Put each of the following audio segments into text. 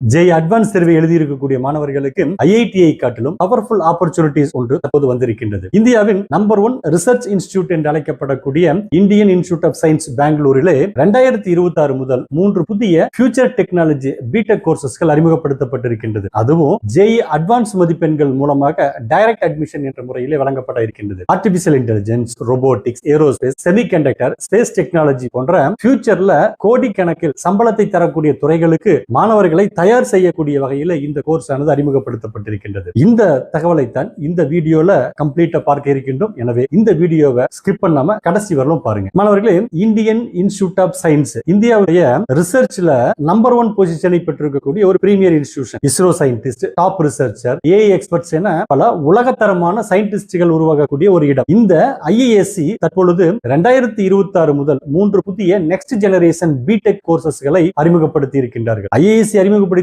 JE advance தேர்வை எழுதியிருக்கக்கூடிய மாணவர்களுக்கு ஐஐடியை காட்டிலும் பவர்ஃபுல் ஆப்பர்ச்சுனிட்டிஸ் ஒன்று தற்போது வந்திருக்கின்றது. இந்தியாவின் நம்பர் 1 ரிசர்ச் இன்ஸ்டிடியூட் என்று அழைக்கப்படக்கூடிய இந்தியன் இன்ஸ்டிடியூட் ஆஃப் சயின்ஸ் பெங்களூரிலே 2026 முதல் 3 புதிய ஃபியூச்சர் டெக்னாலஜி பிடெக் கோர்சஸ்கள் அறிமுகப்படுத்தப்பட்டிருக்கின்றது. அதுவும் ஜேஇ அட்வான்ஸ் மதிப்பெண்கள் மூலமாக டைரக்ட் அட்மிஷன் என்ற முறையிலே வழங்கப்பட இருக்கின்றது. Artificial intelligence, robotics, aerospace, semiconductor, space technology போன்ற ஃபியூச்சர்ல கோடிக்கணக்கில் சம்பளத்தை தரக்கூடிய துறைகளுக்கு மாணவர்களை தயார் செய்யக்கூடிய வகையில் இந்த கோர்ஸ் ஆனது அறிமுகப்படுத்தப்பட்டிருக்கின்றது. இந்த தகவலை தான் இந்த வீடியோல கம்ப்ளீட்டா பார்க்க இருக்கின்றோம். எனவே இந்த வீடியோவை ஸ்கிப் பண்ணாம கடைசி வரலும் பாருங்க. மாணவர்களே, இந்தியன் இன்ஸ்டிடியூட் ஆஃப் சயின்ஸ் இந்தியாவுடைய ரிசர்ச்ல நம்பர் 1 பொசிஷனை பெற்றிருக்கக்கூடிய ஒரு premier institution. ISRO scientist, top researcher, AI experts என பல உலகத்தரமான சயின்டிஸ்டுகள் உருவாகக்கூடிய ஒரு இடம். இந்த ஐஐஎஸ்சி தற்பொழுது 2026 முதல் 3 புதிய நெக்ஸ்ட் ஜெனரேஷன் பிடெக் கோர்சஸ்களை அறிமுகப்படுத்தி இருக்கின்றார்கள். ஐஏஎஸ்சி அறிமுகப்படுத்தியிருக்கக்கூடிய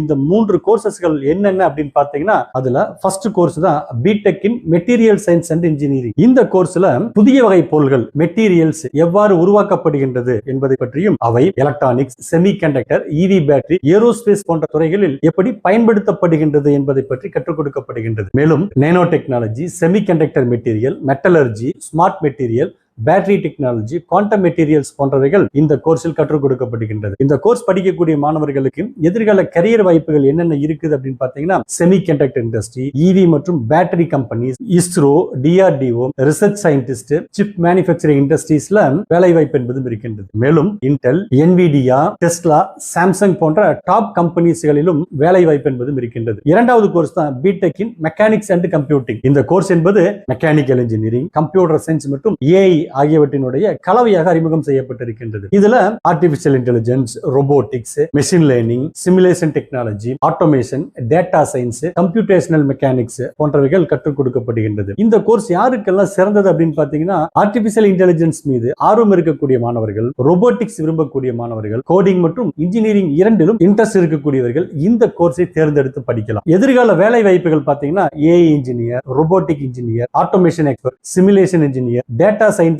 இந்த 3 கோர்சஸ்கள் என்னென்ன அப்படின்னு பாத்தீங்கன்னா, அதுல ஃபர்ஸ்ட் கோர்ஸ் தான் BTech in material science and engineering. இந்த கோர்ஸ்ல புதிய வகை பொருள்கள், மெட்டீரியல்ஸ் எவ்வாறு உருவாக்கப்படுகின்றது என்பதை பற்றியும், அவை எலக்ட்ரானிக்ஸ், செமிகண்டக்டர், இவி பேட்டரி, ஏரோஸ்பேஸ் போன்ற துறைகளில் எப்படி பயன்படுத்தப்படுகின்றது என்பதை பற்றி கற்றுக் கொடுக்கப்படுகின்றது. மேலும் nano technology, semiconductor material, metallurgy, smart material, battery technology, quantum materials போன்றவைகள் இந்த கோர்ஸில் கற்றுக் கொடுக்கப்படுகின்றது. இந்த கோர்ஸ் படிக்கக்கூடிய மாணவர்களுக்கு எதிர்கால கரியர் வாய்ப்புகள் என்னென்ன இருக்குது அப்படின்னு பாத்தீங்கன்னா, செமிகண்டக்டர் இண்டஸ்ட்ரி, இவி மற்றும் battery companies, ISRO, DRDO, research scientist, chip manufacturing இண்டஸ்ட்ரீஸ்ல வேலை வாய்ப்பு என்பதும் இருக்கின்றது. மேலும் இன்டெல், என்விடியா, டெஸ்லா, சாம்சங் போன்ற டாப் கம்பெனிஸ்களிலும் வேலை வாய்ப்பு என்பதும் இருக்கின்றது. இரண்டாவது கோர்ஸ் தான் BTech in mechanics and computing. இந்த கோர்ஸ் என்பது மெக்கானிக்கல் இன்ஜினியரிங், கம்ப்யூட்டர் சயின்ஸ் மற்றும் ஏஐ ஆகியவற்றினுடைய கலவையாக அறிமுகம் செய்யப்பட்டிருக்கின்றது. இதுல artificial intelligence, robotics, machine learning, simulation technology, automation, data science, computational mechanics போன்றவைகள் கற்றுக் கொடுக்கப்படுகின்றது. இந்த கோர்ஸ் யாருக்கெல்லாம் சிறந்தது அப்படின்னு பாத்தீங்கன்னா, ஆர்டிபிஷியல் இன்டெலிஜென்ஸ் மீது ஆர்வம் இருக்கக்கூடிய மாணவர்கள், ரோபோட்டிக்ஸ் விரும்பக்கூடிய மாணவர்கள், கோடிங் மற்றும் இன்ஜினியரிங் இரண்டிலும் இன்ட்ரெஸ்ட் இருக்கக்கூடியவர்கள் இந்த கோர்ஸை தேர்ந்தெடுத்து படிக்கலாம். எதிர்கால வேலை வாய்ப்புகள் பாத்தீங்கன்னா, AI engineer, robotic engineer, automation expert, simulation engineer, data சயின்டிஸ்டாக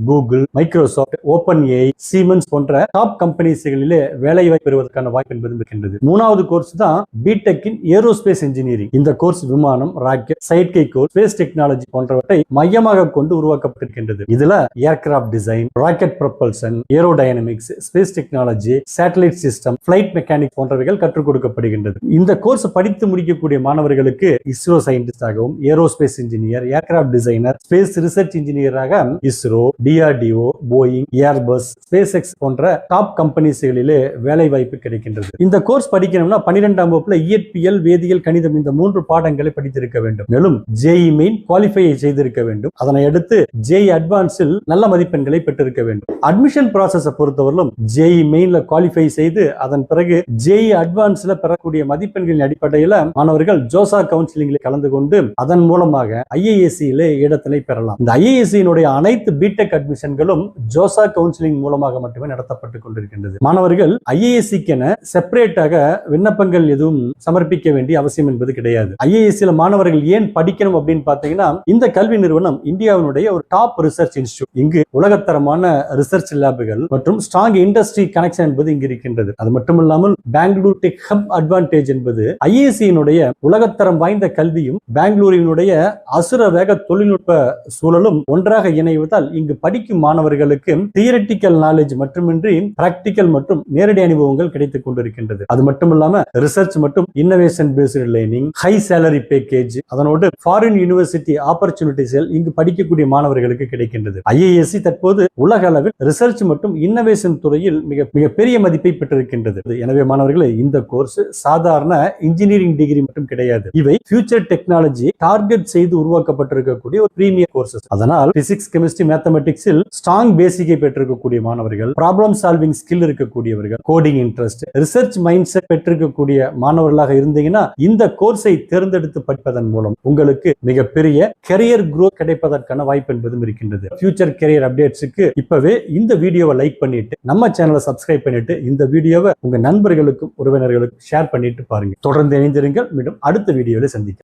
Google, Microsoft, OpenAI, Siemens போன்ற டாப் கம்பெனிஸ்களிலே வேலை வாய்ப்பு பெறுவதற்கான வாய்ப்பு என்பது இருக்கின்றது. மூணாவது கோர்ஸ் தான் பிடெக் இன் ஏரோஸ்பேஸ் இன்ஜினியரிங். இந்த கோர்ஸ் விமானம், ராக்கெட், செயற்கைக்கோள், ஸ்பேஸ் டெக்னாலஜி போன்றவற்றை மையமாக கொண்டு உருவாக்கப்பட்டிருக்கின்றது. இதுல aircraft design, rocket propulsion, aerodynamics, space technology, satellite system, flight mechanics போன்றவைகள் கற்றுக் கொடுக்கப்படுகின்றது. இந்த கோர்ஸ் படித்து முடிக்கக்கூடிய மாணவர்களுக்கு இஸ்ரோ சயின்டிஸ்டாகவும், aerospace engineer, aircraft designer, space research இன்ஜினியராக ISRO, DRDO, Boeing, Airbus, space X போன்ற டாப் கம்பெனிஸ்களிலே வேலை வாய்ப்பு கிடைக்கின்றது. இந்த கோர்ஸ் படிக்கணும்னா 12ஆம் வகுப்புல இயற்பியல், வேதியியல், கணிதம் இந்த 3 பாடங்களை படித்திருக்க வேண்டும். மேலும் ஜேஇ மெயின் குவாலிஃபை செய்திருக்க வேண்டும். அதனை அடுத்து ஜேஇ அட்வான்ஸில் நல்ல மதிப்பெண்களை பெற்றிருக்க வேண்டும். அட்மிஷன் ப்ராசஸ் பொறுத்தவரையிலும் ஜேஇ மெயின்ல குவாலிஃபை செய்து அதன் பிறகு ஜேஇ அட்வான்ஸ்ல பெறக்கூடிய மதிப்பெண்களின் அடிப்படையில் மாணவர்கள் ஜோசா கவுன்சிலிங்கில் கலந்து கொண்டு அதன் மூலமாக ஐஏஎஸ்சியிலே இடத்தினை பெறலாம். இந்த ஐஏஎஸ்சியினுடைய அனைத்து பிடெக் அட்மிஷன்களும் ஜோசா கவுன்சிலிங் மூலமாக மட்டுமே நடத்தப்பட்டுக் கொண்டிருக்கின்றது. மாணவர்கள் ஐஏஎஸ்சிக்கென செப்பரேட்டாக விண்ணப்பங்கள் எதுவும் சமர்ப்பிக்க வேண்டிய அவசியம் என்பது கிடையாது. ஐஏஎஸ்சில மாணவர்கள் ஏன் படிக்கணும் அப்படின்னு பாத்தீங்கன்னா, இந்த கல்வி நிறுவனம் இந்தியாவினுடைய ஒரு டாப் ரிசர்ச் இன்ஸ்டிடியூட். இங்கு உலகத்தரமான ரிசர்ச் லேபுகள் மற்றும் ஸ்ட்ராங் இண்டஸ்ட்ரி கனெக்ஷன் என்பது இங்கு இருக்கின்றது. அது மட்டுமில்லாமல் பெங்களூர் டெக் ஹப் அட்வான்டேஜ் என்பது ஐஏஎஸ்சியினுடைய உலகத்தரம் வாய்ந்த கல்வியும் பெங்களூரினுடைய அசுர வேக தொழில்நுட்ப சூழலும் ஒன்றாக இணைவதால் இங்கு படிக்கும் மாணவர்களுக்கு தியரிட்டிக்கல் நாலேஜ் மட்டுமின்றி பிராக்டிக்கல் மற்றும் நேரடி அனுபவங்கள் கிடைத்துக் கொண்டிருக்கின்றது. அது மட்டுமில்லாம ரிசர்ச் மற்றும் innovation based learning, high salary package, அதனோடு ஃபாரின் யூனிவர்சிட்டி ஆப்பர்ச்சுனிட்டிஸ்கள் இங்கு படிக்கக்கூடிய மாணவர்களுக்கு கிடைக்கின்றது. ஐஏஎஸ்சி தற்போது உலக அளவில் ரிசர்ச் மற்றும் இன்னோவேஷன் துறையில் மிக பெரிய மதிப்பை பெற்றிருக்கின்றது. எனவே மாணவர்களே, இந்த கோர்ஸ் சாதாரண இன்ஜினியரிங் டிகிரி மட்டும் கிடையாது. இவை ஃபியூச்சர் டெக்னாலஜி டார்கெட் செய்து உருவாக்கப்பட்டிருக்கக்கூடிய ஒரு பிரீமியர் கோர்சஸ். அதனால் பிசிக்ஸ், கெமிஸ்ட்ரி, மேத்தமெட்டிக்ஸில் ஸ்ட்ராங் பேசிக்கை பெற்றிருக்கக்கூடிய மாணவர்கள், ப்ராப்ளம் சால்விங் ஸ்கில் இருக்கக்கூடியவர்கள், coding interest, research mindset பெற்றிருக்கக்கூடிய மாணவர்களாக இருந்தீங்கன்னா இந்த கோர்ஸை தேர்ந்தெடுத்து படிப்பதன் மூலம் உங்களுக்கு மிகப்பெரிய கரியர் growth கிடைப்பதற்கான வாய்ப்பு என்பதும் இருக்கின்றது. ஃபியூச்சர் கரியர் அப்டேட்ஸ்க்கு இப்பவே இந்த வீடியோவை லைக் பண்ணிட்டு நம்ம சேனலை சப்ஸ்கிரைப் பண்ணிட்டு இந்த வீடியோவை உங்க நண்பர்களுக்கும் உறவினர்களுக்கும் ஷேர் பண்ணிட்டு பாருங்க. தொடர்ந்து இணைந்திருங்கள். மீண்டும் அடுத்த வீடியோவில் சந்திக்கலாம்.